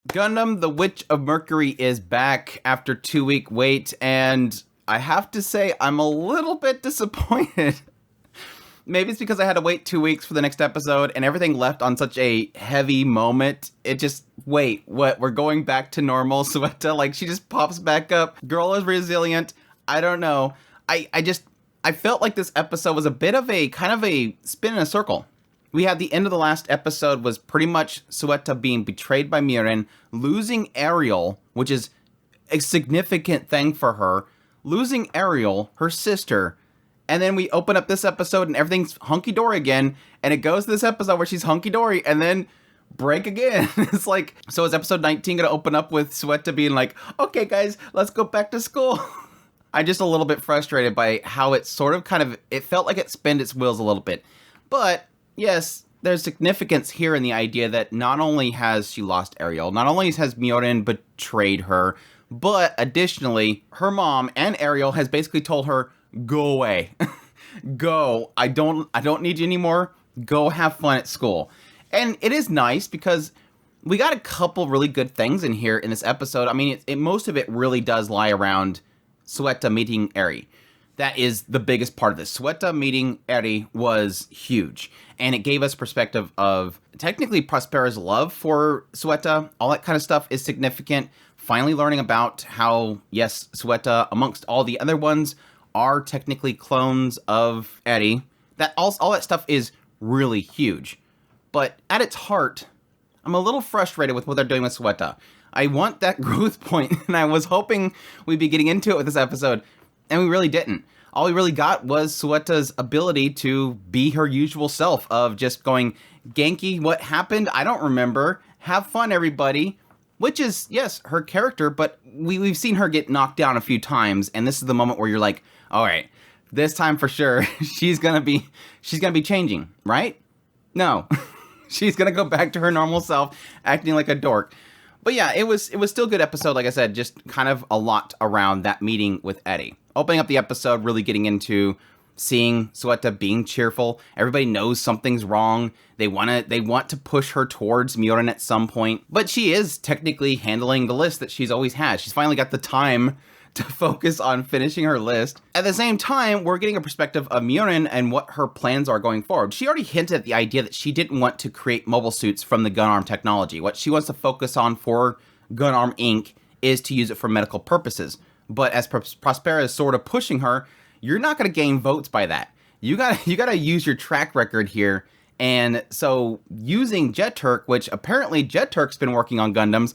Gundam, the Witch of Mercury is back after 2-week wait, and I have to say I'm a little bit disappointed. Maybe it's because I had to wait 2 weeks for the next episode, and everything left on such a heavy moment. It just, wait, what? We're going back to normal, Suletta? Like, she just pops back up. Girl is resilient. I don't know. I felt like this episode was a bit of a, kind of a spin in a circle. We had the end of the last episode was pretty much Suletta being betrayed by Mirin, losing Ariel, which is a significant thing for her, losing Ariel, her sister, and then we open up this episode and everything's hunky-dory again, and it goes to this episode where she's hunky-dory, and then break again. It's like, so is episode 19 gonna open up with Suletta being like, okay guys, let's go back to school? I'm just a little bit frustrated by how it sort of it felt like it spun its wheels a little bit. But yes, there's significance here in the idea that not only has she lost Ariel, not only has Miorin betrayed her, but additionally, her mom and Ariel has basically told her, go away. Go. I don't need you anymore. Go have fun at school. And it is nice because we got a couple really good things in here in this episode. I mean, most of it really does lie around Suletta meeting Eri. That is the biggest part of this. Suletta meeting Eri was huge. And it gave us perspective of technically Prospera's love for Suletta. All that kind of stuff is significant. Finally learning about how, yes, Suletta, amongst all the other ones, are technically clones of Eri. All that stuff is really huge. But at its heart, I'm a little frustrated with what they're doing with Suletta. I want that growth point, and I was hoping we'd be getting into it with this episode, and we really didn't. All we really got was Suetta's ability to be her usual self of just going, Genki, what happened? I don't remember. Have fun, everybody. Which is, yes, her character, but we've seen her get knocked down a few times, and this is the moment where you're like, all right, this time for sure, she's gonna be changing, right? No. She's gonna go back to her normal self, acting like a dork. But yeah, it was still a good episode, like I said, just kind of a lot around that meeting with Eri. Opening up the episode, really getting into seeing Suletta being cheerful. Everybody knows something's wrong. They want to push her towards Miorin at some point. But she is technically handling the list that she's always had. She's finally got the time to focus on finishing her list. At the same time, we're getting a perspective of Miorin and what her plans are going forward. She already hinted at the idea that she didn't want to create mobile suits from the Gunarm technology. What she wants to focus on for Gunarm Inc. is to use it for medical purposes. But as Prospera is sort of pushing her, you're not going to gain votes by that. You gotta use your track record here. And so using Jet Turk, which apparently Jet Turk's been working on Gundams,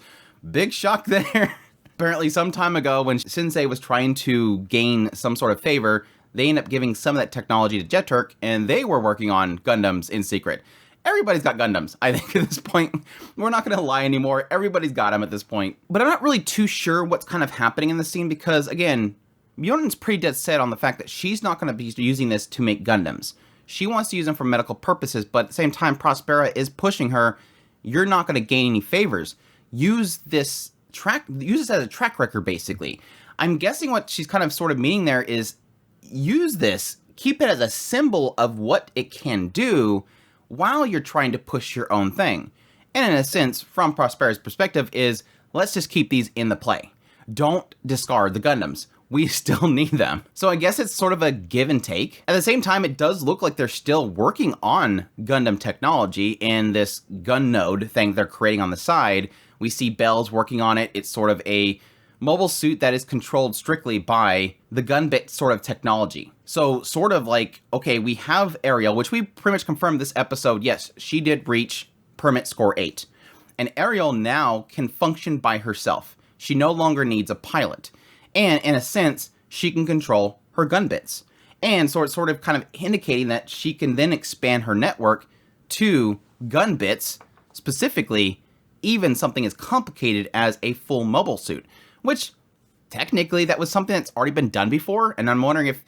big shock there. Apparently some time ago when Sensei was trying to gain some sort of favor, they ended up giving some of that technology to Jet Turk, and they were working on Gundams in secret. Everybody's got Gundams, I think, at this point. We're not going to lie anymore. Everybody's got them at this point. But I'm not really too sure what's kind of happening in the scene because, again, Miorin's pretty dead set on the fact that she's not going to be using this to make Gundams. She wants to use them for medical purposes, but at the same time, Prospera is pushing her, you're not going to gain any favors. Use this as a track record, basically. I'm guessing what she's kind of sort of meaning there is use this, keep it as a symbol of what it can do while you're trying to push your own thing. And in a sense, from Prospera's perspective is, let's just keep these in the play. Don't discard the Gundams. We still need them. So I guess it's sort of a give and take. At the same time, it does look like they're still working on Gundam technology in this gun node thing they're creating on the side. We see Bells working on it. It's sort of a mobile suit that is controlled strictly by the gunbit sort of technology. So sort of like, okay, we have Ariel, which we pretty much confirmed this episode. Yes, she did reach permit score 8. And Ariel now can function by herself. She no longer needs a pilot. And in a sense, she can control her gun bits. And so it's sort of kind of indicating that she can then expand her network to gun bits, specifically even something as complicated as a full mobile suit, which technically that was something that's already been done before. And I'm wondering if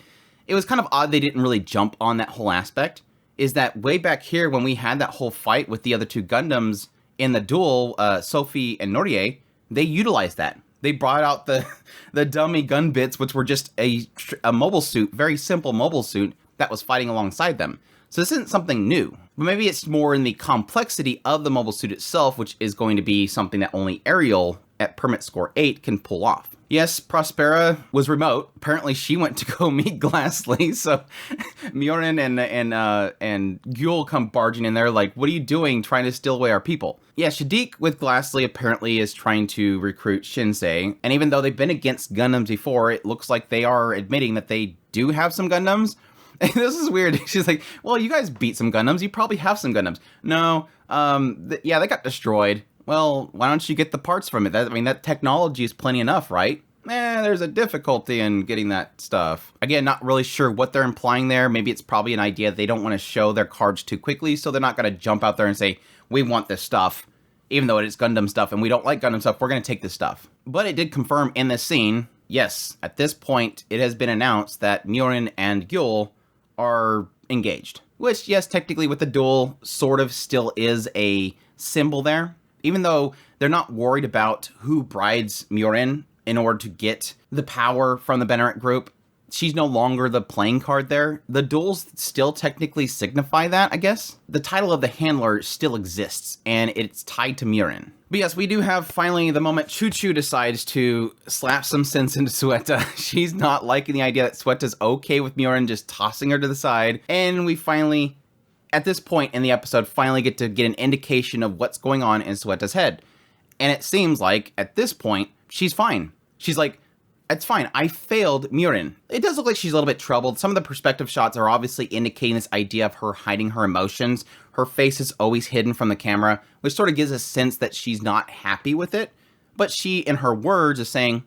it was kind of odd they didn't really jump on that whole aspect. Is that way back here when we had that whole fight with the other two Gundams in the duel, Sophie and Norie, they utilized that. They brought out the dummy gun bits, which were just a mobile suit, very simple mobile suit that was fighting alongside them. So this isn't something new. But maybe it's more in the complexity of the mobile suit itself, which is going to be something that only Ariel at permit score 8 can pull off. Yes, Prospera was remote. Apparently, she went to go meet Glassley. So Mjorin and Gyul come barging in there like, what are you doing trying to steal away our people? Yeah, Shadiq with Glassley apparently is trying to recruit Shinsei. And even though they've been against Gundams before, it looks like they are admitting that they do have some Gundams. And this is weird. She's like, well, you guys beat some Gundams. You probably have some Gundams. No, yeah, they got destroyed. Well, why don't you get the parts from it? That technology is plenty enough, right? There's a difficulty in getting that stuff. Again, not really sure what they're implying there. Maybe it's probably an idea they don't want to show their cards too quickly, so they're not going to jump out there and say, we want this stuff, even though it is Gundam stuff, and we don't like Gundam stuff, we're going to take this stuff. But it did confirm in this scene, yes, at this point, it has been announced that Mjorin and Gyul are engaged. Which, yes, technically with the duel, sort of still is a symbol there. Even though they're not worried about who brides Mjorin in order to get the power from the Benneret group, she's no longer the playing card there. The duels still technically signify that, I guess. The title of the handler still exists, and it's tied to Mjorin. But yes, we do have finally the moment Choo Choo decides to slap some sense into Suletta. She's not liking the idea that Suetta's okay with Mjorin just tossing her to the side, and we finally, at this point in the episode, finally get an indication of what's going on in Suetta's head. And it seems like, at this point, she's fine. She's like, it's fine, I failed Mjorin. It does look like she's a little bit troubled. Some of the perspective shots are obviously indicating this idea of her hiding her emotions. Her face is always hidden from the camera, which sort of gives a sense that she's not happy with it. But she, in her words, is saying,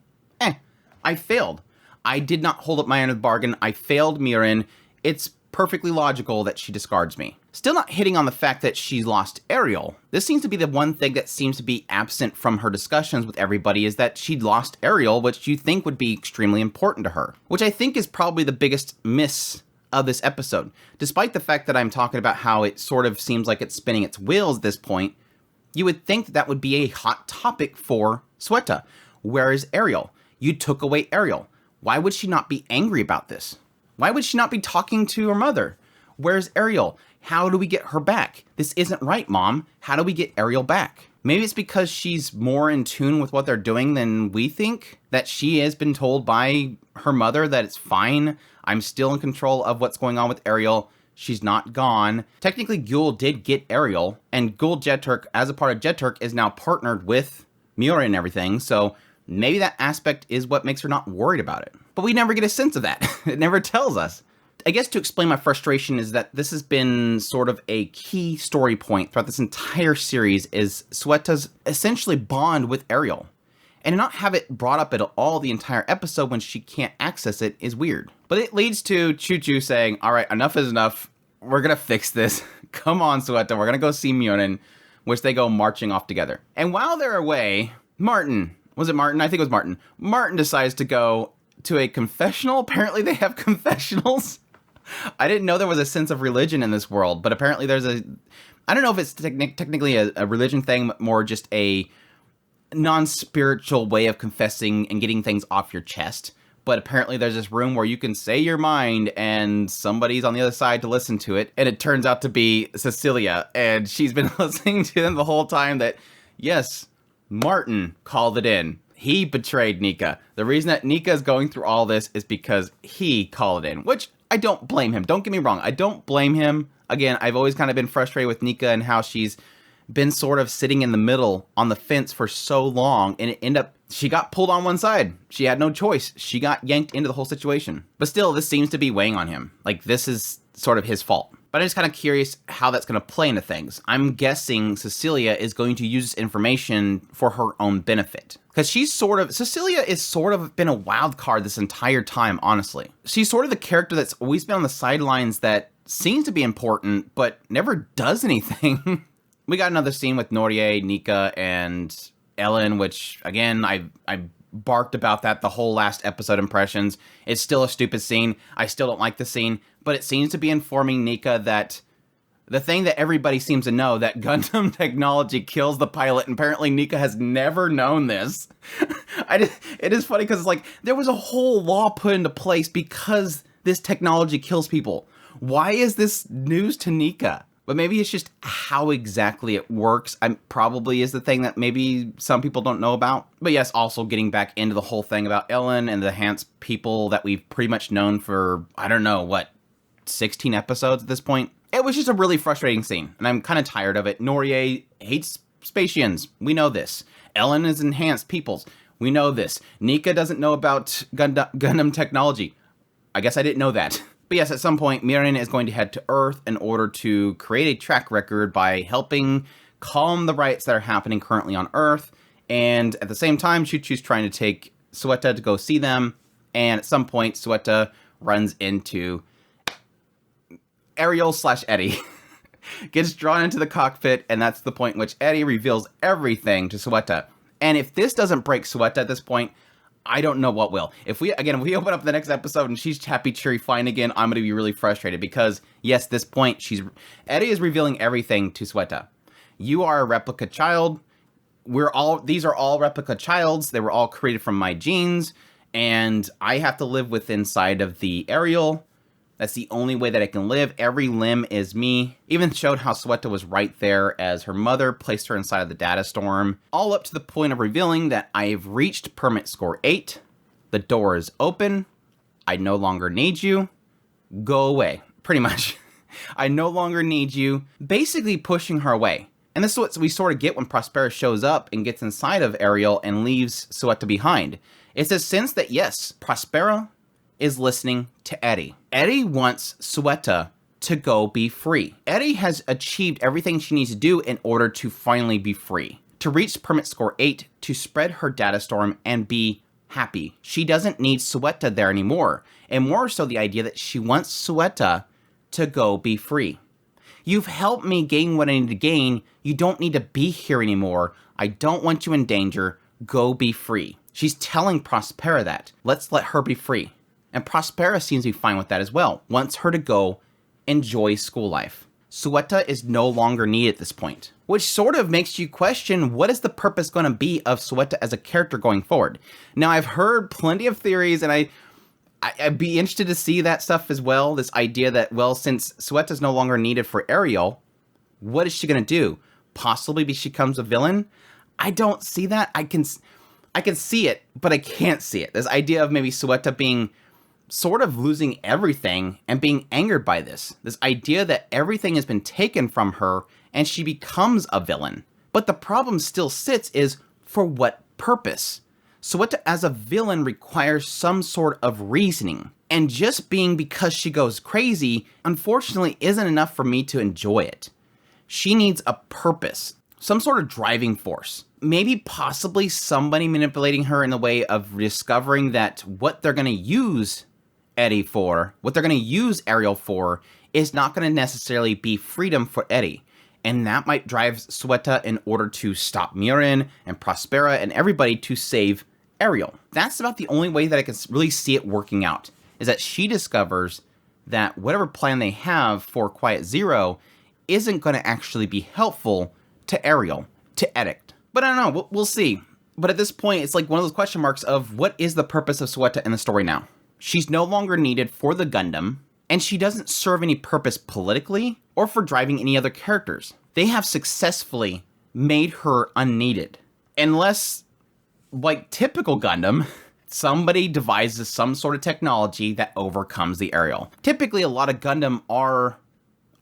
I failed. I did not hold up my end of the bargain. I failed Mjorin. It's perfectly logical that she discards me. Still not hitting on the fact that she lost Ariel. This seems to be the one thing that seems to be absent from her discussions with everybody, is that she'd lost Ariel, which you think would be extremely important to her. Which I think is probably the biggest miss of this episode. Despite the fact that I'm talking about how it sort of seems like it's spinning its wheels at this point, you would think that would be a hot topic for Suletta. Where is Ariel? You took away Ariel. Why would she not be angry about this? Why would she not be talking to her mother? Where's Ariel? How do we get her back? This isn't right, Mom. How do we get Ariel back? Maybe it's because she's more in tune with what they're doing than we think, that she has been told by her mother that it's fine. I'm still in control of what's going on with Ariel. She's not gone. Technically, Gyul did get Ariel, and Gyul Jeturk, as a part of Jeturk, is now partnered with Mjorin and everything, so maybe that aspect is what makes her not worried about it. But we never get a sense of that. It never tells us. I guess to explain my frustration is that this has been sort of a key story point throughout this entire series, is Suetta's essentially bond with Ariel. And to not have it brought up at all the entire episode when she can't access it is weird. But it leads to Choo Choo saying, all right, enough is enough. We're going to fix this. Come on, Suletta. We're going to go see Mjorin, which they go marching off together. And while they're away, Martin, was it Martin? I think it was Martin. Martin decides to go to a confessional. Apparently they have confessionals. I didn't know there was a sense of religion in this world, but apparently there's I don't know if it's technically a religion thing, but more just a non-spiritual way of confessing and getting things off your chest. But apparently there's this room where you can say your mind and somebody's on the other side to listen to it. And it turns out to be Cecilia. And she's been listening to them the whole time that, yes, Martin called it in. He betrayed Nika. The reason that Nika is going through all this is because he called it in, which I don't blame him. Don't get me wrong. I don't blame him. Again, I've always kind of been frustrated with Nika and how she's been sort of sitting in the middle on the fence for so long, and it ended up, she got pulled on one side. She had no choice. She got yanked into the whole situation. But still, this seems to be weighing on him. Like, this is sort of his fault. But I'm just kind of curious how that's going to play into things. I'm guessing Cecilia is going to use this information for her own benefit. Because Cecilia is sort of been a wild card this entire time, honestly. She's sort of the character that's always been on the sidelines that seems to be important, but never does anything. We got another scene with Norie, Nika, and Ellen, which, again, I barked about that the whole last episode impressions. It's still a stupid scene. I still don't like the scene, but it seems to be informing Nika that the thing that everybody seems to know, that Gundam technology kills the pilot, and apparently Nika has never known this. It is funny because it's like, there was a whole law put into place because this technology kills people. Why is this news to Nika? But maybe it's just how exactly it works. Probably is the thing that maybe some people don't know about. But yes, also getting back into the whole thing about Ellen and the enhanced people that we've pretty much known for, I don't know, 16 episodes at this point? It was just a really frustrating scene, and I'm kind of tired of it. Norie hates Spatians. We know this. Ellen is enhanced peoples. We know this. Nika doesn't know about Gundam technology. I guess I didn't know that. But yes, at some point, Mirin is going to head to Earth in order to create a track record by helping calm the riots that are happening currently on Earth. And at the same time, Choo-Choo's trying to take Suletta to go see them. And at some point, Suletta runs into Ariel/Eddie. Gets drawn into the cockpit, and that's the point in which Eddie reveals everything to Suletta. And if this doesn't break Suletta at this point, I don't know what will. If we open up the next episode and she's happy, cheery, fine again, I'm going to be really frustrated because, yes, this point, Eddie is revealing everything to Suletta. You are a replica child. These are all replica childs. They were all created from my genes, and I have to live inside of the Ariel. That's the only way that I can live. Every limb is me. Even showed how Suletta was right there as her mother placed her inside of the data storm. All up to the point of revealing that I've reached permit score 8. The door is open. I no longer need you. Go away. Pretty much. I no longer need you. Basically pushing her away. And this is what we sort of get when Prospera shows up and gets inside of Ariel and leaves Suletta behind. It's a sense that, yes, Prospera is listening to Eddie. Eddie wants Suletta to go be free. Eddie has achieved everything she needs to do in order to finally be free. To reach permit score 8, to spread her data storm and be happy. She doesn't need Suletta there anymore. And more so the idea that she wants Suletta to go be free. You've helped me gain what I need to gain. You don't need to be here anymore. I don't want you in danger. Go be free. She's telling Prospera that. Let's let her be free. And Prospera seems to be fine with that as well. Wants her to go enjoy school life. Suletta is no longer needed at this point. Which sort of makes you question, what is the purpose going to be of Suletta as a character going forward? Now, I've heard plenty of theories, and I'd be interested to see that stuff as well. This idea that, well, since Suletta is no longer needed for Ariel, what is she going to do? Possibly she becomes a villain? I don't see that. I can see it, but I can't see it. This idea of maybe Suletta being sort of losing everything and being angered by this. This idea that everything has been taken from her and she becomes a villain. But the problem still sits is, for what purpose? Suletta as a villain requires some sort of reasoning. And just being because she goes crazy, unfortunately, isn't enough for me to enjoy it. She needs a purpose, some sort of driving force. Maybe possibly somebody manipulating her in the way of discovering that what they're going to use Eddie for, what they're going to use Ariel for, is not going to necessarily be freedom for Eddie. And that might drive Suletta in order to stop Mirin and Prospera and everybody to save Ariel. That's about the only way that I can really see it working out, is that she discovers that whatever plan they have for Quiet Zero isn't going to actually be helpful to Ariel, to Edict. But I don't know, we'll see. But at this point, it's like one of those question marks of what is the purpose of Suletta in the story now? She's no longer needed for the Gundam, and she doesn't serve any purpose politically or for driving any other characters. They have successfully made her unneeded. Unless, like typical Gundam, somebody devises some sort of technology that overcomes the Ariel. Typically, a lot of Gundam are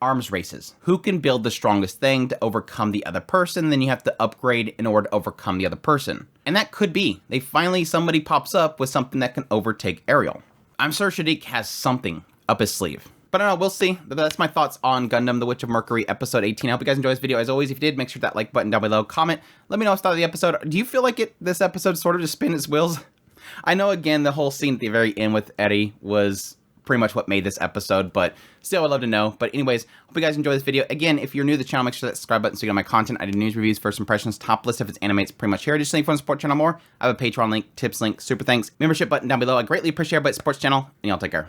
arms races. Who can build the strongest thing to overcome the other person? Then you have to upgrade in order to overcome the other person. And that could be. Somebody pops up with something that can overtake Ariel. I'm sure Shadiq has something up his sleeve. But I don't know, we'll see. That's my thoughts on Gundam, The Witch of Mercury, episode 18. I hope you guys enjoyed this video. As always, if you did, make sure that like button down below. Comment. Let me know what you thought of the episode. Do you feel like this episode sort of just spin its wheels? I know, again, the whole scene at the very end with Eddie was pretty much what made this episode, but still, I'd love to know. But anyways, hope you guys enjoy this video. Again, if you're new to the channel, make sure that subscribe button so you get my content. I do news, reviews, first impressions, top list if it's anime, it's pretty much here. Just link for the support channel more. I have a Patreon link, tips link, super thanks, membership button down below. I greatly appreciate everybody that supports the channel, and y'all take care.